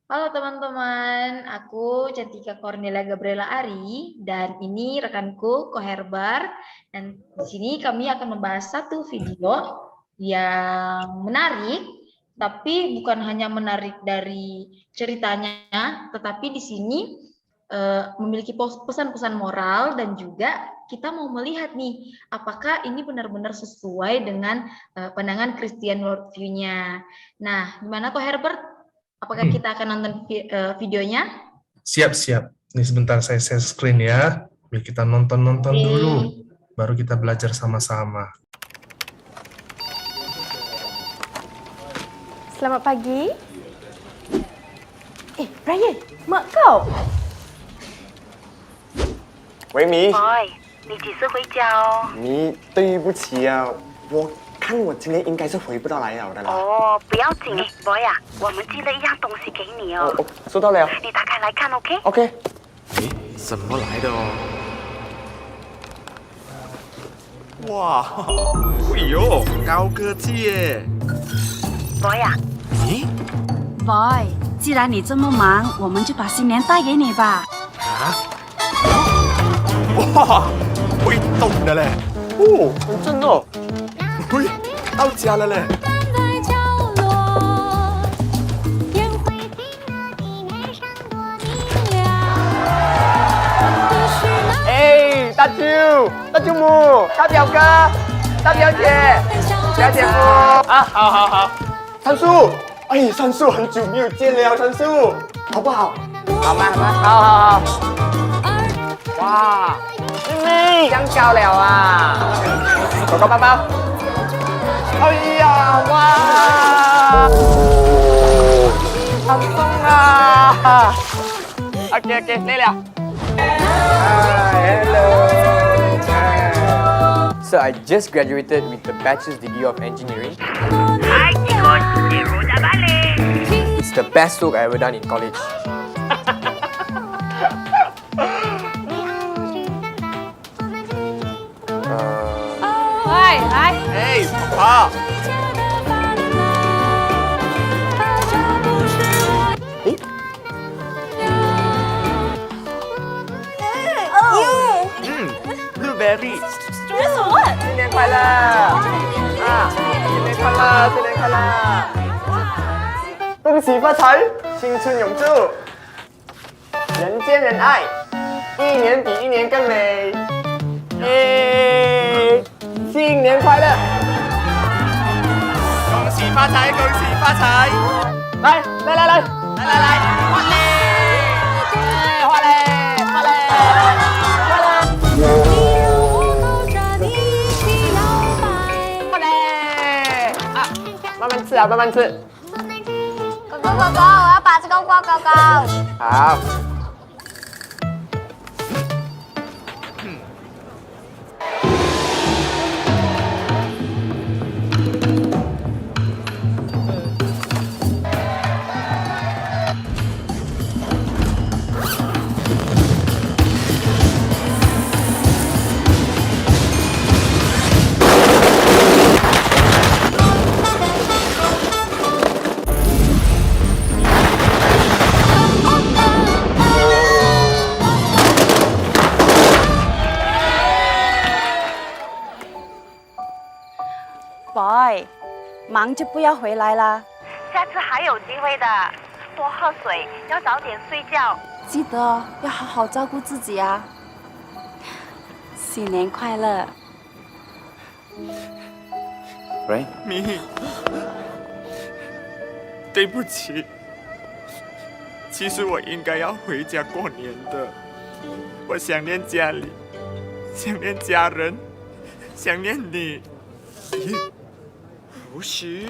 Halo teman-teman, aku Cantika Cornelia Gabriela Ari dan ini rekanku Koherbar dan di sini kami akan membahas satu video yang menarik, tapi bukan hanya menarik dari ceritanya, tetapi di sini memiliki pesan-pesan moral dan juga kita mau melihat nih apakah ini benar-benar sesuai dengan pandangan Christian worldview-nya. Nah, gimana kok Herbert? Apakah Hmm, kita akan nonton videonya? siap-siap. Ini sebentar saya share screen ya. Biar kita nonton-nonton Oke. dulu. Baru kita belajar sama-sama. Selamat pagi. Brian, mak kau. 喂，咪，boy，你几时回家哦？咪，对不起啊，我看我今天应该是回不到来了的啦。哦，不要紧，boy 啊，我们寄了一样东西给你哦，哦，收到了。你打开来看，OK？ OK。诶，什么来的哦？哇，哎呦，高科技耶！ boy 啊，咦， boy，既然你这么忙，我们就把新年带给你吧。啊？哇，会动的嘞！哦，很震哦。喂，到家了嘞！哎，大舅、大舅母、大表哥、大表姐、小姐夫啊，好好好。三叔，哎，三叔很久没有见了，三叔，好不好？好吗？好吗？好好好。哇，妹妹，长高了啊！狗狗包包。哎呀，哇，好重啊！OK OK，累了。Hello. So I just graduated with the bachelor's degree of engineering. Hai chicos, Ciro udah balik. It's the best work I ever done in college. Uh, 来，哎，爸爸，blueberry，新年快乐！啊，新年快乐，新年快乐！恭喜发财，青春永驻，人见人爱，一年比一年更美。哎，新年快乐！恭喜发财，恭喜发财！来来来来，来来来，花嘞！花嘞，花嘞，花嘞！花嘞！啊，慢慢吃啊，慢慢吃。狗狗，我要把这个挂高高。好。boy，忙就不要回来啦，下次还有机会的，多喝水，要早点睡觉。记得哦，要好好照顾自己啊。新年快乐！喂，咪，对不起，其实我应该要回家过年的，我想念家里，想念家人，想念你。咦，不是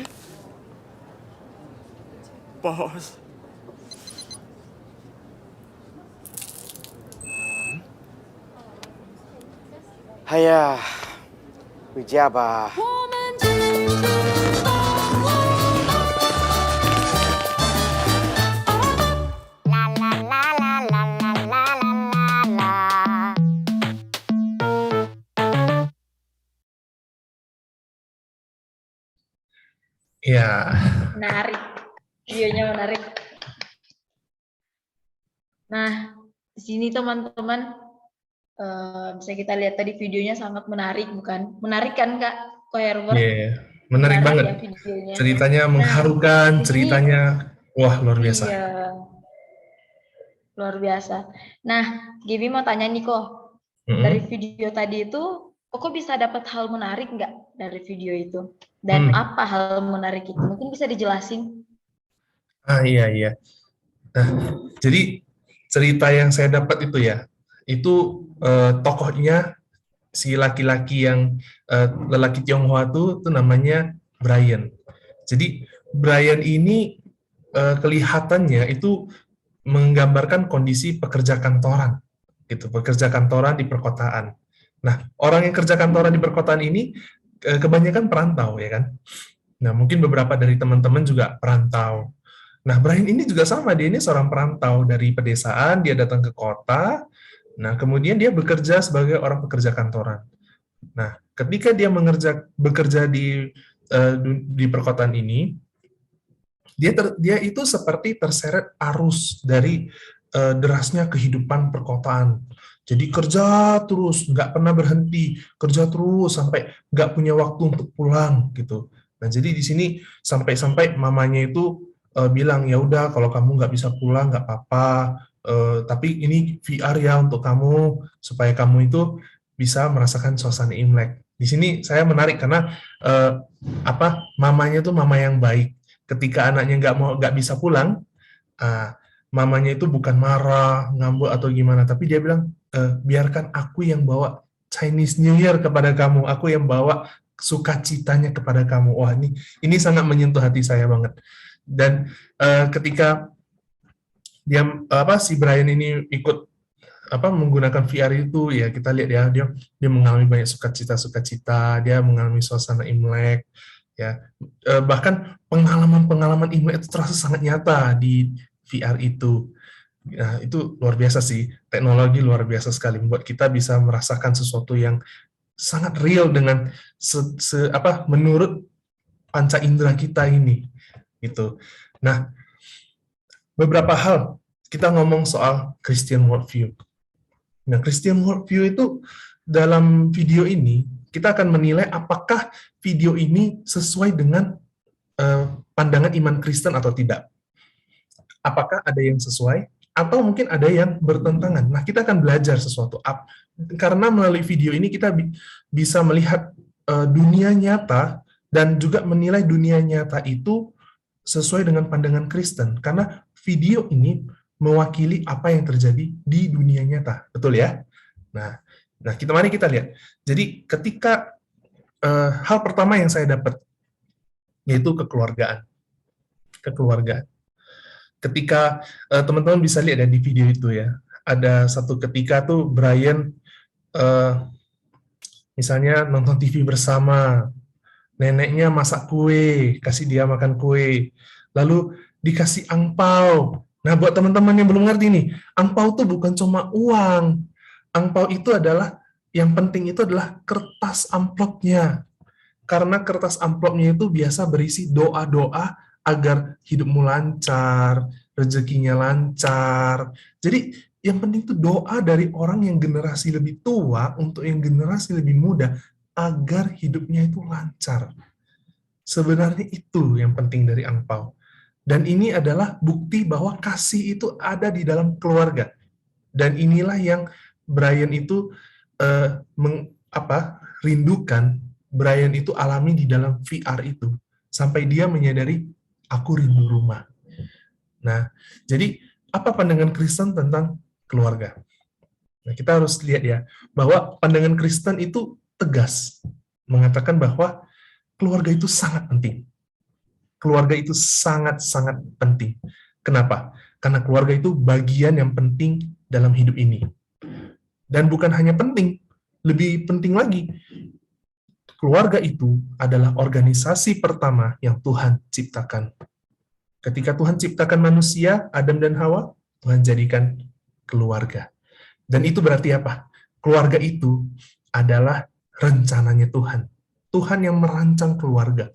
，boss。哎呀，回家吧。Ya, Menarik. Videonya menarik. Nah, di sini teman-teman bisa kita lihat tadi videonya sangat menarik, bukan? Menarik kan Kak Koherber? Iya, menarik Menarik banget. ya videonya. Ceritanya Nah, mengharukan, di sini ceritanya wah luar biasa. iya luar biasa. Nah, Gibi mau tanya nih kok, dari Mm-mm. video tadi itu, kok bisa dapat hal menarik nggak dari video itu? Dan Hmm. apa hal menarik itu? Mungkin bisa dijelasin? Iya iya. Nah, jadi cerita yang saya dapat itu ya, itu tokohnya si laki-laki yang lelaki Tionghoa tuh namanya Brian. Jadi Brian ini kelihatannya itu menggambarkan kondisi pekerja kantoran, gitu, pekerja kantoran di perkotaan. Nah, orang yang kerja kantoran di perkotaan ini kebanyakan perantau, ya kan? Nah, mungkin beberapa dari teman-teman juga perantau. Nah, Brian ini juga sama, dia ini seorang perantau dari pedesaan, dia datang ke kota, nah kemudian dia bekerja sebagai orang pekerja kantoran. Nah, ketika dia bekerja di perkotaan ini, dia itu seperti terseret arus dari derasnya kehidupan perkotaan. Jadi kerja terus, nggak pernah berhenti, kerja terus sampai nggak punya waktu untuk pulang gitu. Nah, jadi di sini sampai mamanya itu bilang, ya udah kalau kamu nggak bisa pulang nggak apa-apa, tapi ini VR ya untuk kamu supaya kamu itu bisa merasakan suasana Imlek. Di sini saya menarik karena mamanya tuh mama yang baik. Ketika anaknya nggak bisa pulang, mamanya itu bukan marah, ngambek atau gimana, tapi dia bilang, biarkan aku yang bawa Chinese New Year kepada kamu, aku yang bawa sukacitanya kepada kamu. Wah, ini sangat menyentuh hati saya banget. Dan ketika si Brian ini ikut menggunakan VR itu, ya kita lihat ya, dia mengalami banyak sukacita, dia mengalami suasana Imlek, ya. Bahkan pengalaman Imlek itu terasa sangat nyata di VR itu. Nah, itu luar biasa sih, teknologi luar biasa sekali membuat kita bisa merasakan sesuatu yang sangat real dengan menurut panca indera kita ini, gitu. Nah, beberapa hal kita ngomong soal Christian worldview. Nah, Christian worldview itu dalam video ini kita akan menilai apakah video ini sesuai dengan pandangan iman Kristen atau tidak. Apakah ada yang sesuai atau mungkin ada yang bertentangan. Nah, kita akan belajar sesuatu. Karena melalui video ini kita bisa melihat dunia nyata dan juga menilai dunia nyata itu sesuai dengan pandangan Kristen. Karena video ini mewakili apa yang terjadi di dunia nyata. Betul ya? Nah, mari kita lihat. Jadi ketika hal pertama yang saya dapat yaitu kekeluargaan. Ketika teman-teman bisa lihat di video itu ya, ada satu ketika tuh Brian misalnya nonton TV bersama, neneknya masak kue, kasih dia makan kue, lalu dikasih angpau. Nah, buat teman-teman yang belum ngerti nih, angpau tuh bukan cuma uang. Angpau itu adalah, yang penting itu adalah kertas amplopnya. Karena kertas amplopnya itu biasa berisi doa-doa agar hidupmu lancar, rezekinya lancar. Jadi yang penting itu doa dari orang yang generasi lebih tua untuk yang generasi lebih muda agar hidupnya itu lancar. Sebenarnya itu yang penting dari angpau. Dan ini adalah bukti bahwa kasih itu ada di dalam keluarga. Dan inilah yang Brian itu rindukan, Brian itu alami di dalam VR itu. Sampai dia menyadari, aku rindu rumah. Nah, jadi apa pandangan Kristen tentang keluarga? Nah, kita harus lihat ya, bahwa pandangan Kristen itu tegas. Mengatakan bahwa keluarga itu sangat penting. Keluarga itu sangat-sangat penting. Kenapa? Karena keluarga itu bagian yang penting dalam hidup ini. Dan bukan hanya penting, lebih penting lagi, keluarga itu adalah organisasi pertama yang Tuhan ciptakan. Ketika Tuhan ciptakan manusia, Adam dan Hawa, Tuhan jadikan keluarga. Dan itu berarti apa? Keluarga itu adalah rencananya Tuhan. Tuhan yang merancang keluarga.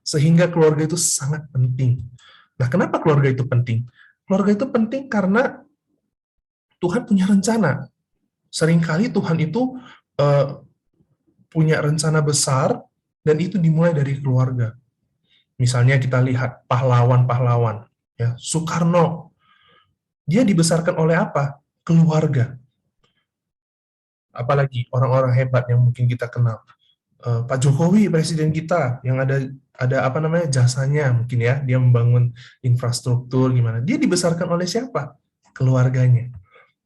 Sehingga keluarga itu sangat penting. Nah, kenapa keluarga itu penting? Keluarga itu penting karena Tuhan punya rencana. Seringkali Tuhan itu punya rencana besar, dan itu dimulai dari keluarga. Misalnya kita lihat pahlawan-pahlawan, ya, Soekarno, dia dibesarkan oleh apa? Keluarga. Apalagi orang-orang hebat yang mungkin kita kenal. Pak Jokowi, presiden kita, yang ada apa namanya, jasanya mungkin ya, dia membangun infrastruktur gimana. Dia dibesarkan oleh siapa? Keluarganya.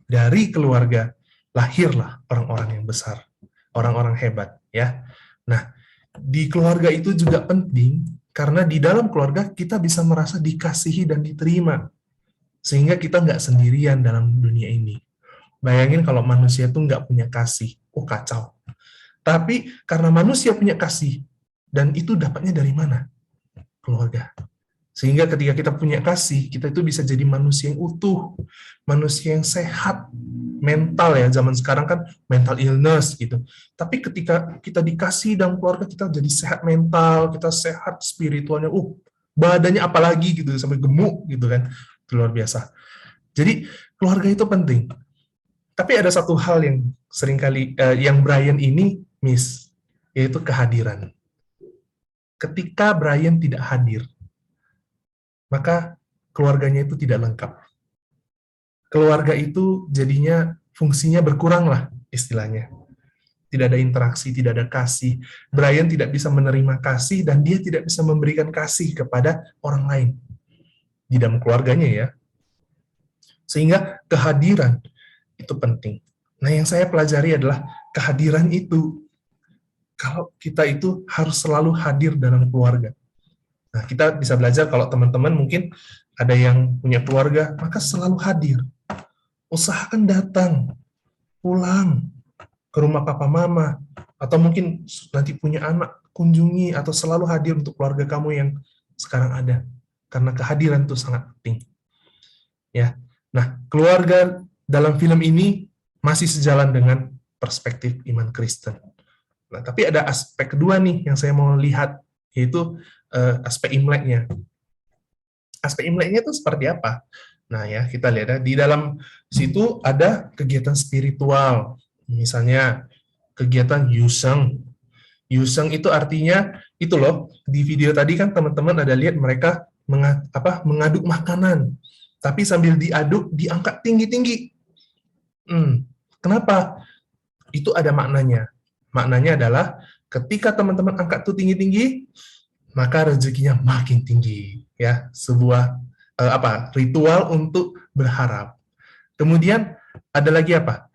Dari keluarga lahirlah orang-orang yang besar, orang-orang hebat, ya. Nah, di keluarga itu juga penting karena di dalam keluarga kita bisa merasa dikasihi dan diterima, sehingga kita nggak sendirian dalam dunia ini. Bayangin kalau manusia itu nggak punya kasih, kacau. Tapi karena manusia punya kasih, dan itu dapatnya dari mana? Keluarga. Sehingga ketika kita punya kasih, kita itu bisa jadi manusia yang utuh, manusia yang sehat, mental ya, zaman sekarang kan mental illness gitu. Tapi ketika kita dikasih dalam keluarga, kita jadi sehat mental, kita sehat spiritualnya, badannya apalagi gitu, sampai gemuk gitu kan, itu luar biasa. Jadi keluarga itu penting. Tapi ada satu hal yang seringkali, yang Brian ini miss, yaitu kehadiran. Ketika Brian tidak hadir, maka keluarganya itu tidak lengkap. Keluarga itu jadinya fungsinya berkurang lah istilahnya. Tidak ada interaksi, tidak ada kasih. Brian tidak bisa menerima kasih dan dia tidak bisa memberikan kasih kepada orang lain di dalam keluarganya ya. Sehingga kehadiran itu penting. Nah, yang saya pelajari adalah kehadiran itu. Kalau kita itu harus selalu hadir dalam keluarga. Nah, kita bisa belajar kalau teman-teman mungkin ada yang punya keluarga, maka selalu hadir. Usahakan datang, pulang ke rumah papa mama, atau mungkin nanti punya anak, kunjungi atau selalu hadir untuk keluarga kamu yang sekarang ada. Karena kehadiran itu sangat penting. Ya. Nah, keluarga dalam film ini masih sejalan dengan perspektif iman Kristen. Nah, tapi ada aspek kedua nih yang saya mau lihat, yaitu aspek Imleknya. Aspek Imleknya itu seperti apa? Nah ya, kita lihat ya, di dalam situ ada kegiatan spiritual, misalnya kegiatan Yuseng. Yuseng itu artinya, itu loh, di video tadi kan teman-teman ada lihat mereka mengaduk makanan, tapi sambil diaduk, diangkat tinggi-tinggi. Kenapa? Itu ada maknanya. Maknanya adalah ketika teman-teman angkat itu tinggi-tinggi, maka rezekinya makin tinggi. Ya, sebuah ritual untuk berharap. Kemudian ada lagi apa?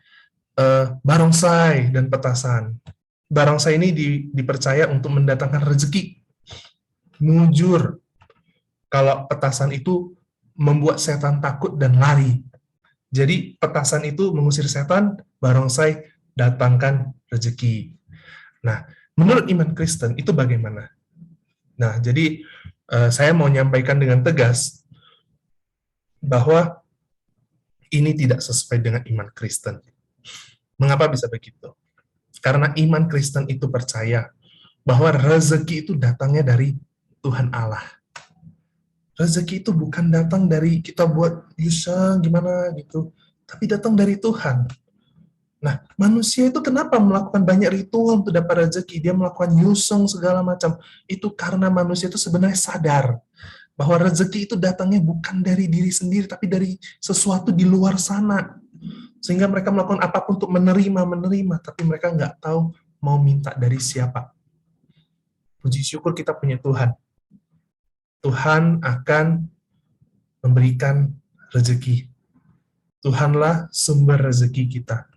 Barongsai dan petasan. Barongsai ini dipercaya untuk mendatangkan rezeki. Mujur. Kalau petasan itu membuat setan takut dan lari. Jadi petasan itu mengusir setan, barongsai datangkan rezeki. Nah, menurut iman Kristen itu bagaimana? Nah, jadi saya mau menyampaikan dengan tegas bahwa ini tidak sesuai dengan iman Kristen. Mengapa bisa begitu? Karena iman Kristen itu percaya bahwa rezeki itu datangnya dari Tuhan Allah. Rezeki itu bukan datang dari kita buat Yuseng gimana gitu, tapi datang dari Tuhan. Nah, manusia itu kenapa melakukan banyak ritual untuk dapat rezeki? Dia melakukan Yuseng segala macam. Itu karena manusia itu sebenarnya sadar bahwa rezeki itu datangnya bukan dari diri sendiri, tapi dari sesuatu di luar sana. Sehingga mereka melakukan apapun untuk menerima, tapi mereka nggak tahu mau minta dari siapa. Puji syukur kita punya Tuhan. Tuhan akan memberikan rezeki. Tuhanlah sumber rezeki kita.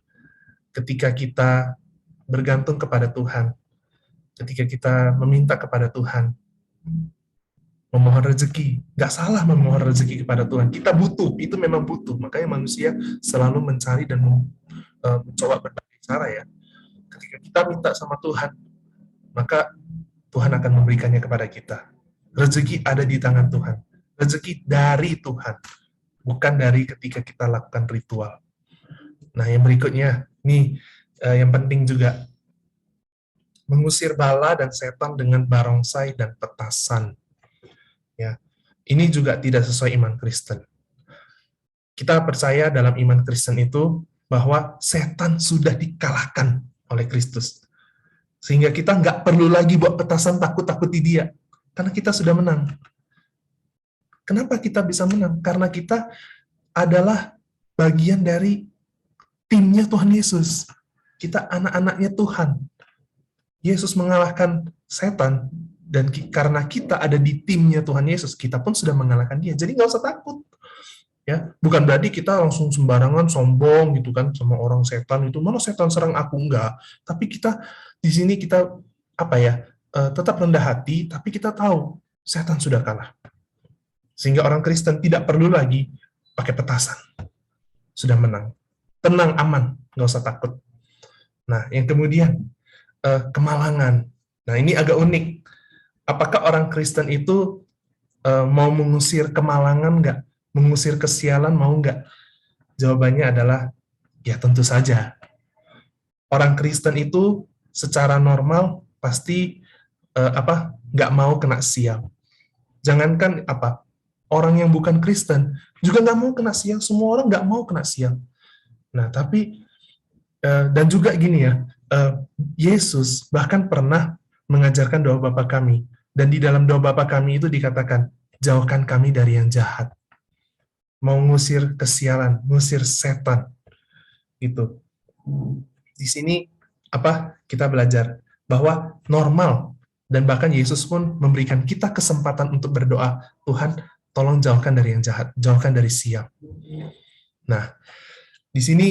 Ketika kita bergantung kepada Tuhan, ketika kita meminta kepada Tuhan, memohon rezeki, nggak salah memohon rezeki kepada Tuhan. Kita butuh, itu memang butuh. Makanya manusia selalu mencari dan mencoba berbagai cara ya. Ketika kita minta sama Tuhan, maka Tuhan akan memberikannya kepada kita. Rezeki ada di tangan Tuhan. Rezeki dari Tuhan, bukan dari ketika kita lakukan ritual. Nah, yang berikutnya, nih yang penting juga, mengusir bala dan setan dengan barongsai dan petasan. Ya, ini juga tidak sesuai iman Kristen. kita percaya dalam iman Kristen itu bahwa setan sudah dikalahkan oleh Kristus. Sehingga kita nggak perlu lagi buat petasan takut-takuti dia. Karena kita sudah menang. Kenapa kita bisa menang? Karena kita adalah bagian dari timnya Tuhan Yesus. Kita anak-anaknya Tuhan. Yesus mengalahkan setan, dan karena kita ada di timnya Tuhan Yesus, kita pun sudah mengalahkan dia. Jadi nggak usah takut. Ya, bukan berarti kita langsung sembarangan sombong gitu kan sama orang setan itu, malah setan serang aku, enggak. Tapi kita di sini kita tetap rendah hati, tapi kita tahu setan sudah kalah. Sehingga orang Kristen tidak perlu lagi pakai petasan. Sudah menang. Tenang, aman, nggak usah takut. Nah, yang kemudian kemalangan. Nah, ini agak unik. Apakah orang Kristen itu mau mengusir kemalangan nggak? Mengusir kesialan mau nggak? Jawabannya adalah ya tentu saja. Orang Kristen itu secara normal pasti nggak mau kena sial. Jangankan orang yang bukan Kristen juga nggak mau kena sial. Semua orang nggak mau kena sial. Nah, tapi dan juga gini ya, Yesus bahkan pernah mengajarkan doa Bapa kami, dan di dalam doa Bapa kami itu dikatakan, jauhkan kami dari yang jahat. Mau ngusir kesialan, ngusir setan. Gitu. Di sini kita belajar bahwa normal, dan bahkan Yesus pun memberikan kita kesempatan untuk berdoa, Tuhan, tolong jauhkan dari yang jahat, jauhkan dari sial. Nah, di sini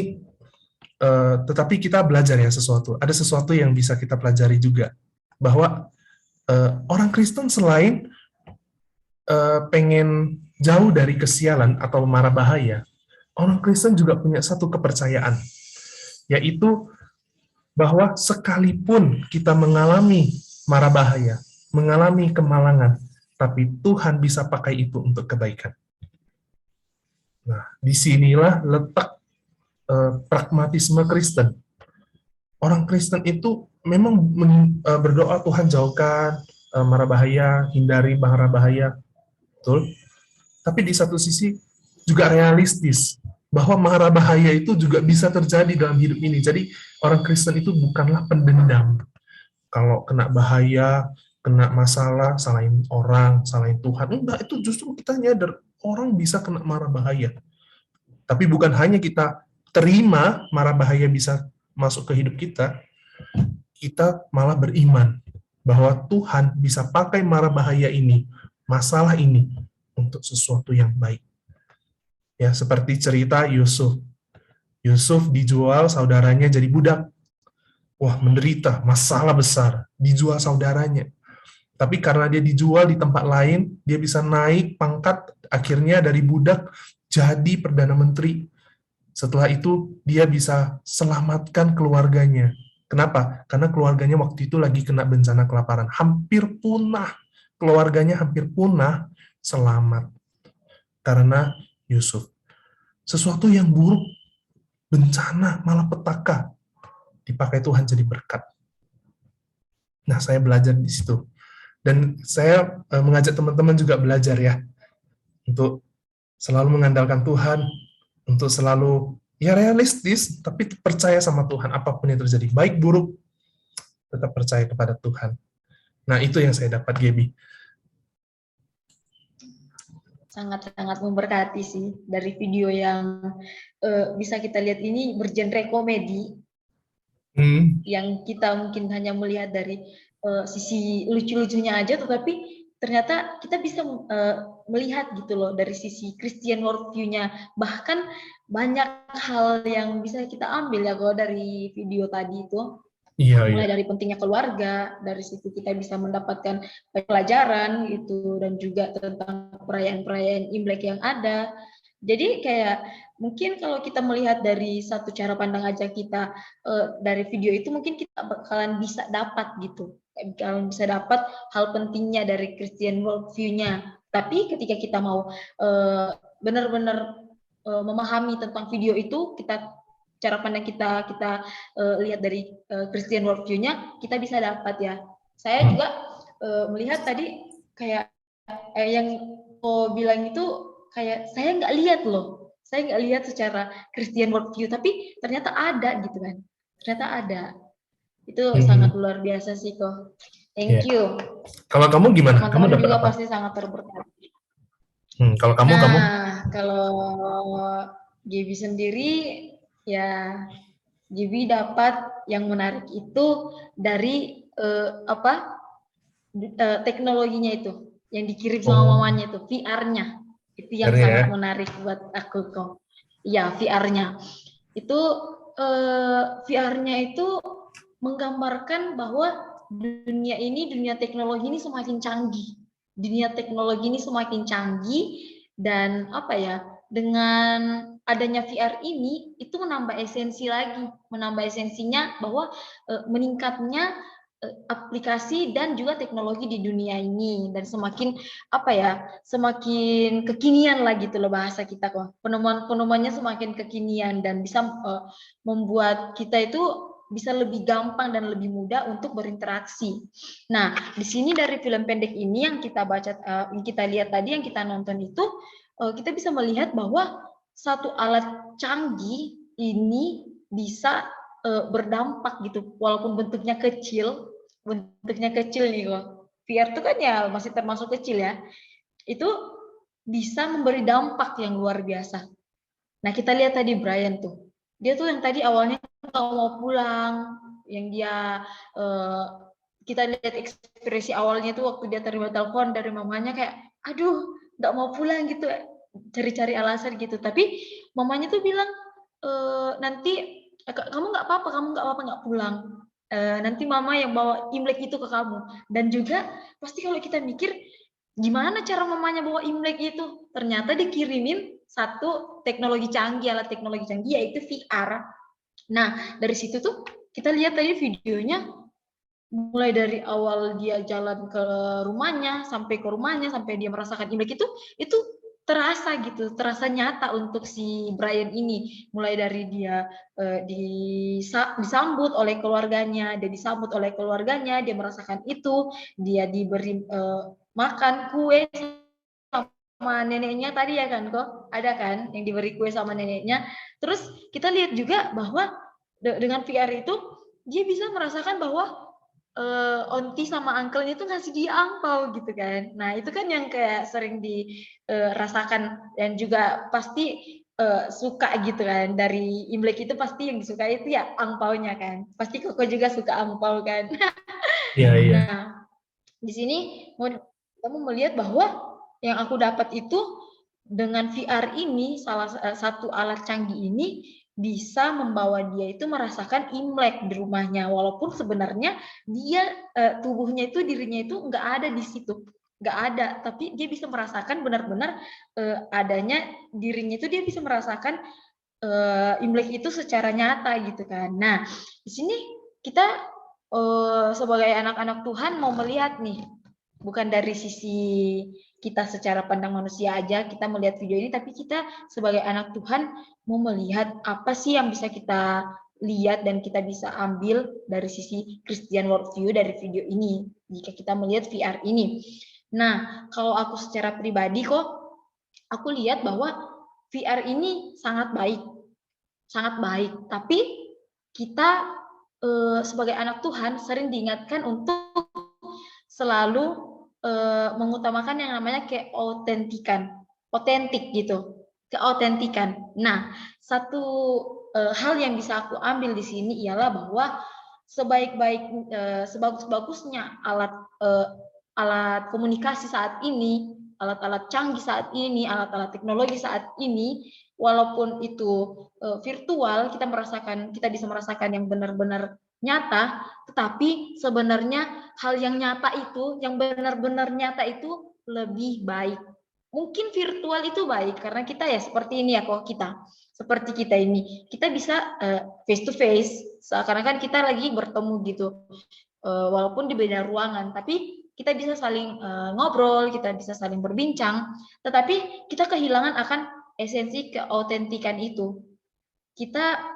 tetapi kita belajar ya sesuatu. Ada sesuatu yang bisa kita pelajari juga, bahwa orang Kristen selain pengen jauh dari kesialan atau mara bahaya, orang Kristen juga punya satu kepercayaan, yaitu bahwa sekalipun kita mengalami mara bahaya, mengalami kemalangan, tapi Tuhan bisa pakai itu untuk kebaikan. Nah, disinilah letak pragmatisme Kristen. Orang Kristen itu memang berdoa, Tuhan jauhkan mara bahaya, hindari mara bahaya, betul. Tapi di satu sisi juga realistis bahwa mara bahaya itu juga bisa terjadi dalam hidup ini. Jadi orang Kristen itu bukanlah pendendam. Kalau kena bahaya, kena masalah, salahin orang, salahin Tuhan, enggak, itu justru kita nyadar orang bisa kena mara bahaya. Tapi bukan hanya kita terima mara bahaya bisa masuk ke hidup kita, kita malah beriman bahwa Tuhan bisa pakai mara bahaya ini, masalah ini, untuk sesuatu yang baik. Ya, seperti cerita Yusuf. Yusuf dijual saudaranya jadi budak. Wah, menderita, masalah besar, dijual saudaranya. Tapi karena dia dijual di tempat lain, dia bisa naik pangkat, akhirnya dari budak jadi Perdana Menteri. Setelah itu, dia bisa selamatkan keluarganya. Kenapa? Karena keluarganya waktu itu lagi kena bencana kelaparan. Hampir punah. Keluarganya hampir punah, selamat. Karena Yusuf. Sesuatu yang buruk, bencana, malah petaka, dipakai Tuhan jadi berkat. Nah, saya belajar di situ. Dan saya mengajak teman-teman juga belajar ya, untuk selalu mengandalkan Tuhan, untuk selalu ya realistis, tapi percaya sama Tuhan apapun yang terjadi, baik buruk, tetap percaya kepada Tuhan. Nah, itu yang saya dapat, Gaby. Sangat-sangat memberkati sih, dari video yang bisa kita lihat ini bergenre komedi, yang kita mungkin hanya melihat dari sisi lucu-lucunya aja, tetapi ternyata kita bisa melihat gitu loh dari sisi Christian worldview-nya. Bahkan banyak hal yang bisa kita ambil ya kalau dari video tadi itu. Mulai dari pentingnya keluarga, dari situ kita bisa mendapatkan pelajaran gitu, dan juga tentang perayaan-perayaan Imlek yang ada. Jadi kayak mungkin kalau kita melihat dari satu cara pandang aja kita dari video itu, mungkin kita bakalan bisa dapat gitu, kalian bisa dapat hal pentingnya dari Christian worldview-nya. Tapi ketika kita mau benar-benar memahami tentang video itu, cara pandang kita lihat dari Christian worldview-nya, kita bisa dapat ya. Saya juga melihat tadi kayak yang kau bilang itu, kayak saya nggak lihat loh Saya nggak lihat secara Christian worldview, tapi ternyata ada gitu kan. Ternyata ada. Itu sangat luar biasa sih kok. Thank you. Kalau kamu gimana? Kamu Teman-teman dapat juga apa? pasti sangat terberkati. Kalau kamu Kalau Gaby sendiri ya, Gaby dapat yang menarik itu dari teknologinya itu yang dikirim sama mamanya itu, VR-nya. Itu yang sangat menarik buat aku kok. Ya, VR-nya. Itu VR-nya itu menggambarkan bahwa dunia teknologi ini semakin canggih. Dunia teknologi ini semakin canggih dan dengan adanya VR ini itu menambah esensinya bahwa meningkatnya aplikasi dan juga teknologi di dunia ini, dan semakin semakin kekinian lah gitu loh bahasa kita kok. Penemuannya semakin kekinian dan bisa membuat kita itu bisa lebih gampang dan lebih mudah untuk berinteraksi. Nah, di sini dari film pendek ini yang kita baca, yang kita lihat tadi, yang kita nonton itu, kita bisa melihat bahwa satu alat canggih ini bisa berdampak gitu, walaupun bentuknya kecil nih kok. VR itu kan ya masih termasuk kecil ya. Itu bisa memberi dampak yang luar biasa. Nah, kita lihat tadi Brian tuh. Dia tuh yang tadi awalnya nggak mau pulang, yang dia kita lihat ekspresi awalnya tuh waktu dia terima telepon dari mamanya kayak, aduh, nggak mau pulang gitu, cari-cari alasan gitu. Tapi mamanya tuh bilang, nanti kamu nggak apa-apa nggak pulang. Nanti mama yang bawa Imlek itu ke kamu. Dan juga pasti kalau kita mikir, gimana cara mamanya bawa Imlek itu? Ternyata dikirimin satu alat teknologi canggih, yaitu VR. Nah, dari situ tuh kita lihat tadi videonya, mulai dari awal dia jalan ke rumahnya, sampai dia merasakan Imlek itu terasa gitu, terasa nyata untuk si Brian ini. Mulai dari dia disambut oleh keluarganya, dia merasakan itu, dia diberi makan kue sama neneknya tadi ya kan kok, ada kan yang diberi kue sama neneknya. Terus kita lihat juga bahwa dengan VR itu dia bisa merasakan bahwa onti sama uncle-nya itu ngasih dia angpau gitu kan. Nah, itu kan yang kayak sering dirasakan dan juga pasti suka gitu kan. Dari Imlek itu pasti yang disuka itu ya angpaunya kan. Pasti Koko juga suka angpau kan. Iya. Nah, di sini kamu melihat bahwa yang aku dapat itu dengan VR ini, salah satu alat canggih ini bisa membawa dia itu merasakan Imlek di rumahnya, walaupun sebenarnya dia tubuhnya itu, dirinya itu nggak ada di situ, nggak ada, tapi dia bisa merasakan benar-benar adanya dirinya itu, dia bisa merasakan Imlek itu secara nyata gitu kan. Nah, di sini kita sebagai anak-anak Tuhan mau melihat nih, bukan dari sisi kita secara pandang manusia aja kita melihat video ini, tapi kita sebagai anak Tuhan mau melihat apa sih yang bisa kita lihat dan kita bisa ambil dari sisi Christian worldview dari video ini jika kita melihat VR ini. Nah, kalau aku secara pribadi kok, aku lihat bahwa VR ini sangat baik, tapi kita sebagai anak Tuhan sering diingatkan untuk selalu mengutamakan yang namanya otentik gitu, keautentikan. Nah, satu hal yang bisa aku ambil di sini ialah bahwa sebagus-bagusnya alat komunikasi saat ini, alat-alat canggih saat ini, alat-alat teknologi saat ini, walaupun itu virtual, kita bisa merasakan yang benar-benar nyata, tetapi sebenarnya hal yang nyata itu, yang benar-benar nyata itu lebih baik. Mungkin virtual itu baik karena kita ya seperti ini ya kok, seperti kita ini, kita bisa face to face, seakan-akan kita lagi bertemu gitu, walaupun di beda ruangan, tapi kita bisa saling ngobrol, kita bisa saling berbincang, tetapi kita kehilangan akan esensi keautentikan itu. Kita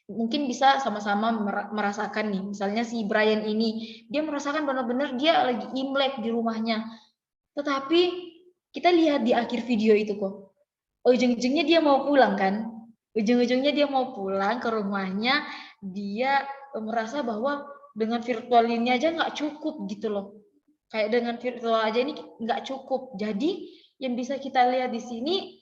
mungkin bisa sama-sama merasakan nih, misalnya si Brian ini, dia merasakan benar-benar dia lagi Imlek di rumahnya, tetapi kita lihat di akhir video itu kok, ujung-ujungnya dia mau pulang kan. Ujung-ujungnya dia mau pulang ke rumahnya, dia merasa bahwa dengan virtual ini aja nggak cukup gitu loh. Kayak dengan virtual aja ini nggak cukup. Jadi yang bisa kita lihat di sini,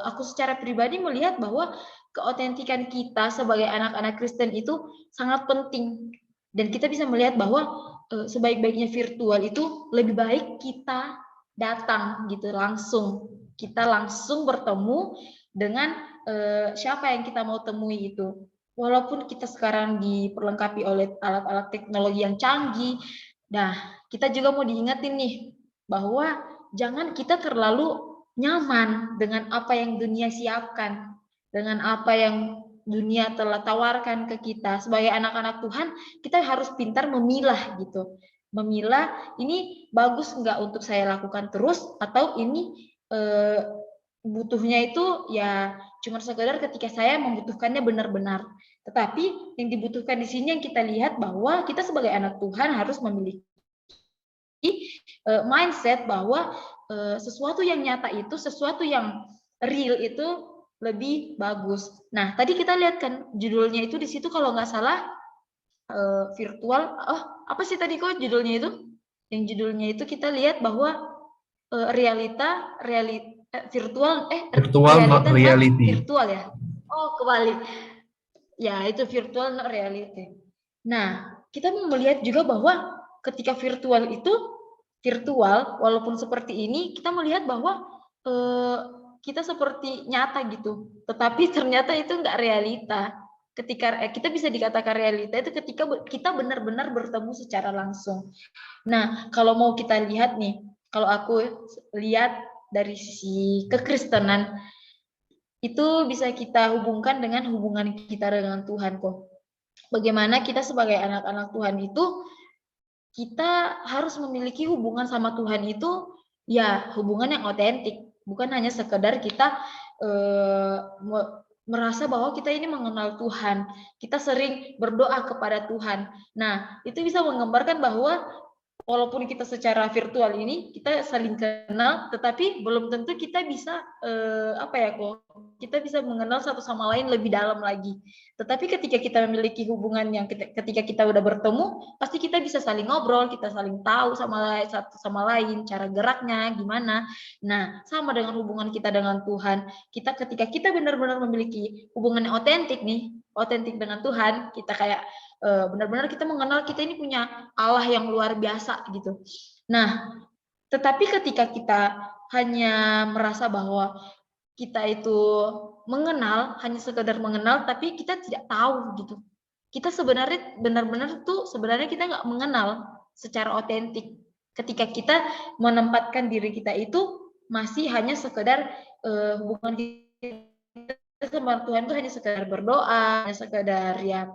aku secara pribadi melihat bahwa keotentikan kita sebagai anak-anak Kristen itu sangat penting. Dan kita bisa melihat bahwa sebaik-baiknya virtual itu lebih baik kita datang gitu langsung. Kita langsung bertemu dengan siapa yang kita mau temui itu. Walaupun kita sekarang diperlengkapi oleh alat-alat teknologi yang canggih, nah kita juga mau diingetin nih bahwa jangan kita terlalu nyaman dengan apa yang dunia siapkan, dengan apa yang dunia telah tawarkan ke kita. Sebagai anak-anak Tuhan, kita harus pintar memilah gitu. Memilah ini bagus nggak untuk saya lakukan terus, atau ini butuhnya itu ya cuma sekedar ketika saya membutuhkannya benar-benar. Tetapi yang dibutuhkan di sini yang kita lihat bahwa kita sebagai anak Tuhan harus memiliki mindset bahwa sesuatu yang nyata itu, sesuatu yang real itu lebih bagus. Nah, tadi kita lihat kan judulnya itu di situ kalau nggak salah virtual. Oh, apa sih tadi kok judulnya itu? Yang judulnya itu kita lihat bahwa virtual not reality. virtual ya. Oh, kebalik. Ya, itu virtual not reality. Nah, kita mau melihat juga bahwa ketika virtual itu virtual, walaupun seperti ini, kita melihat bahwa kita seperti nyata gitu. Tetapi ternyata itu enggak realita. Ketika kita bisa dikatakan realita itu ketika kita benar-benar bertemu secara langsung. Nah, kalau mau kita lihat nih, kalau aku lihat dari sisi kekristenan, itu bisa kita hubungkan dengan hubungan kita dengan Tuhan kok. Bagaimana kita sebagai anak-anak Tuhan itu, kita harus memiliki hubungan sama Tuhan itu, ya hubungan yang otentik. Bukan hanya sekedar kita merasa bahwa kita ini mengenal Tuhan. Kita sering berdoa kepada Tuhan. Nah, itu bisa menggambarkan bahwa walaupun kita secara virtual ini kita saling kenal, tetapi belum tentu kita bisa kita bisa mengenal satu sama lain lebih dalam lagi. Tetapi ketika kita memiliki hubungan yang ketika kita udah bertemu, pasti kita bisa saling ngobrol, kita saling tahu satu sama lain, cara geraknya gimana. Nah, sama dengan hubungan kita dengan Tuhan. Ketika kita benar-benar memiliki hubungan yang otentik dengan Tuhan, kita kayak benar-benar kita mengenal kita ini punya Allah yang luar biasa gitu. Nah, tetapi ketika kita hanya merasa bahwa kita itu mengenal, hanya sekedar mengenal, tapi kita tidak tahu gitu. Kita sebenarnya benar-benar sebenarnya kita nggak mengenal secara otentik. Ketika kita menempatkan diri kita itu masih hanya sekedar hubungan kita sama Tuhan itu hanya sekedar berdoa, hanya sekedar ya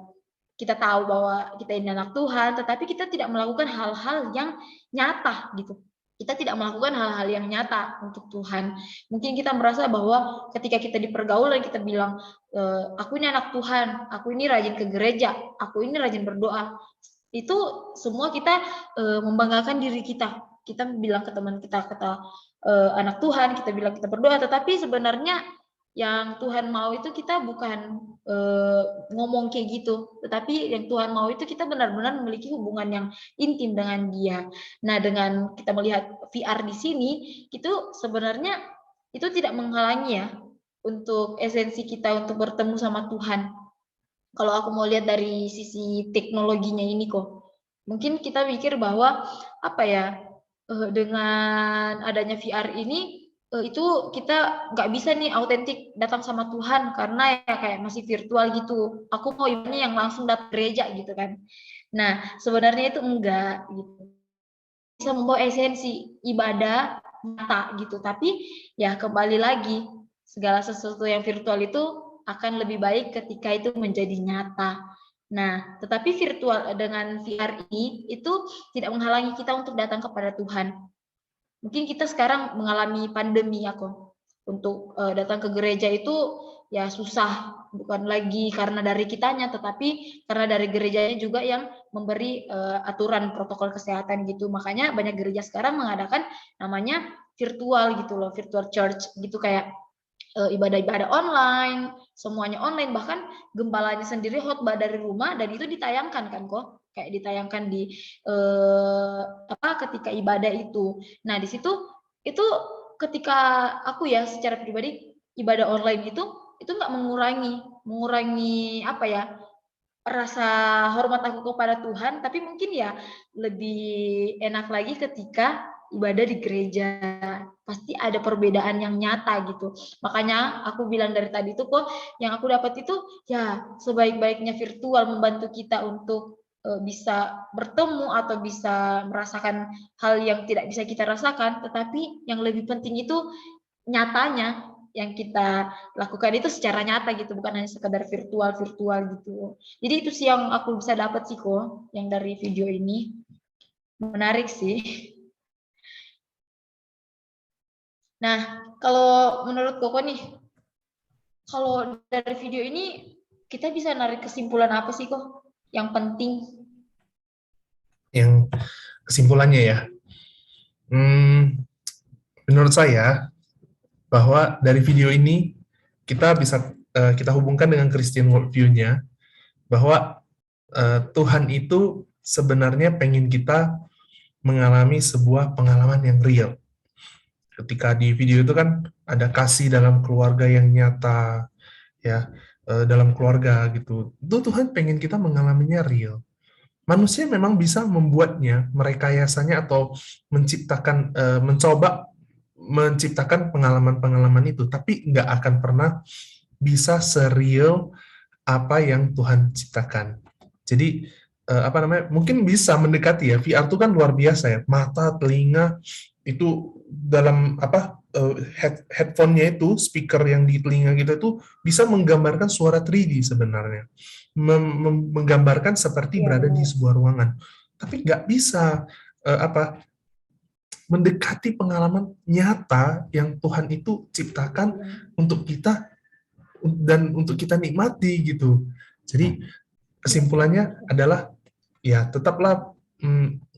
kita tahu bahwa kita ini anak Tuhan, tetapi kita tidak melakukan hal-hal yang nyata gitu. Kita tidak melakukan hal-hal yang nyata untuk Tuhan. Mungkin kita merasa bahwa ketika kita di pergaulan kita bilang, aku ini anak Tuhan, aku ini rajin ke gereja, aku ini rajin berdoa. Itu semua kita membanggakan diri kita. Kita bilang ke teman kita anak Tuhan, kita bilang kita berdoa, tetapi sebenarnya yang Tuhan mau itu kita bukan ngomong kayak gitu, tetapi yang Tuhan mau itu kita benar-benar memiliki hubungan yang intim dengan Dia. Nah, dengan kita melihat VR di sini, itu sebenarnya itu tidak menghalangi ya untuk esensi kita untuk bertemu sama Tuhan. Kalau aku mau lihat dari sisi teknologinya ini kok, mungkin kita pikir bahwa dengan adanya VR ini itu kita nggak bisa nih autentik datang sama Tuhan karena ya kayak masih virtual gitu. Aku mau ibadahnya yang langsung datang gereja gitu kan. Nah, sebenarnya itu enggak gitu. Bisa membawa esensi ibadah nyata gitu. Tapi ya kembali lagi, segala sesuatu yang virtual itu akan lebih baik ketika itu menjadi nyata. Nah, tetapi virtual dengan VR ini itu tidak menghalangi kita untuk datang kepada Tuhan. Mungkin kita sekarang mengalami pandemi ya kok. Untuk datang ke gereja itu ya susah, bukan lagi karena dari kitanya, tetapi karena dari gerejanya juga yang memberi aturan protokol kesehatan gitu. Makanya banyak gereja sekarang mengadakan namanya virtual gitu loh, virtual church gitu, kayak ibadah-ibadah online, semuanya online, bahkan gembalanya sendiri khotbah dari rumah dan itu ditayangkan kan kok, kayak ditayangkan di ketika ibadah itu. Nah di situ itu ketika aku ya secara pribadi ibadah online itu nggak mengurangi apa ya, rasa hormat aku kepada Tuhan, tapi mungkin ya lebih enak lagi ketika ibadah di gereja. Pasti ada perbedaan yang nyata gitu. Makanya aku bilang dari tadi tuh kok yang aku dapat itu ya sebaik-baiknya virtual membantu kita untuk bisa bertemu atau bisa merasakan hal yang tidak bisa kita rasakan, tetapi yang lebih penting itu nyatanya yang kita lakukan itu secara nyata gitu, bukan hanya sekedar virtual gitu. Jadi itu sih yang aku bisa dapat sih kok, yang dari video ini. Menarik sih. Nah, kalau menurut Koko nih, kalau dari video ini kita bisa narik kesimpulan apa sih kok yang penting? Yang kesimpulannya ya, menurut saya bahwa dari video ini kita bisa kita hubungkan dengan Christian worldview-nya, bahwa Tuhan itu sebenarnya pengen kita mengalami sebuah pengalaman yang real. Ketika di video itu kan ada kasih dalam keluarga yang nyata, ya, dalam keluarga gitu. Itu Tuhan pengen kita mengalaminya real. Manusia memang bisa membuatnya, merekayasanya atau menciptakan, mencoba menciptakan pengalaman-pengalaman itu, tapi nggak akan pernah bisa serial apa yang Tuhan ciptakan. Jadi mungkin bisa mendekati ya, VR itu kan luar biasa ya, mata, telinga itu dalam headphone-nya itu, speaker yang di telinga kita itu bisa menggambarkan suara 3D sebenarnya, menggambarkan seperti berada di sebuah ruangan, tapi nggak bisa mendekati pengalaman nyata yang Tuhan itu ciptakan untuk kita dan untuk kita nikmati gitu. Jadi kesimpulannya adalah ya tetaplah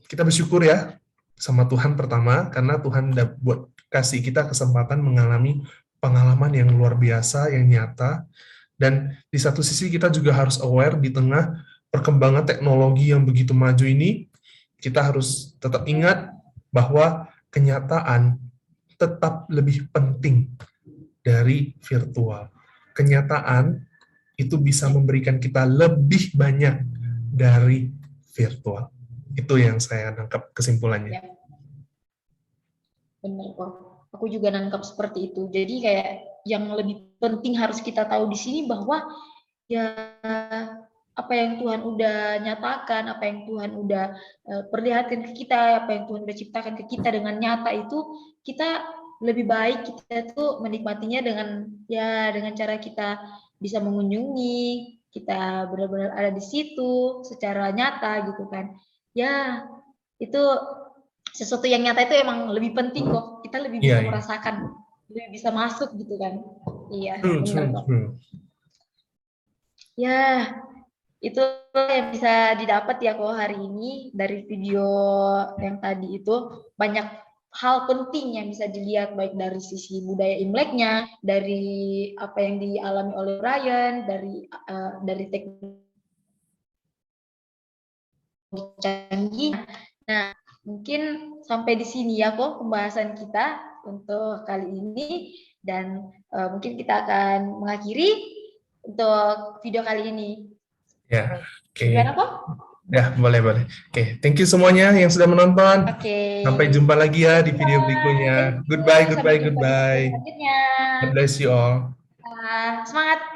kita bersyukur ya sama Tuhan pertama, karena Tuhan udah buat kasih kita kesempatan mengalami pengalaman yang luar biasa, yang nyata. Dan di satu sisi kita juga harus aware di tengah perkembangan teknologi yang begitu maju ini, kita harus tetap ingat bahwa kenyataan tetap lebih penting dari virtual. Kenyataan itu bisa memberikan kita lebih banyak dari virtual. Itu yang saya nangkap kesimpulannya. Ya. Benar kok. Aku juga nangkap seperti itu. Jadi kayak yang lebih penting harus kita tahu di sini bahwa ya apa yang Tuhan udah nyatakan, apa yang Tuhan udah perlihatkan ke kita, apa yang Tuhan udah ciptakan ke kita dengan nyata itu, kita lebih baik kita tuh menikmatinya dengan cara kita bisa mengunjungi, kita benar-benar ada di situ secara nyata gitu kan. Ya, itu sesuatu yang nyata itu emang lebih penting kok. Kita lebih bisa merasakan, lebih bisa masuk gitu kan. Iya, benar kok. Ya, itu yang bisa didapat ya kok hari ini dari video yang tadi itu. Banyak hal penting yang bisa dilihat, baik dari sisi budaya Imleknya, dari apa yang dialami oleh Brian, dari teknik canggih. Nah, mungkin sampai di sini ya kok pembahasan kita untuk kali ini, dan mungkin kita akan mengakhiri untuk video kali ini. Ya, oke. Gimana kok? Ya, boleh. Oke, thank you semuanya yang sudah menonton. Oke. Sampai jumpa lagi ya di video berikutnya. Goodbye. Selanjutnya. God bless you all. Semangat.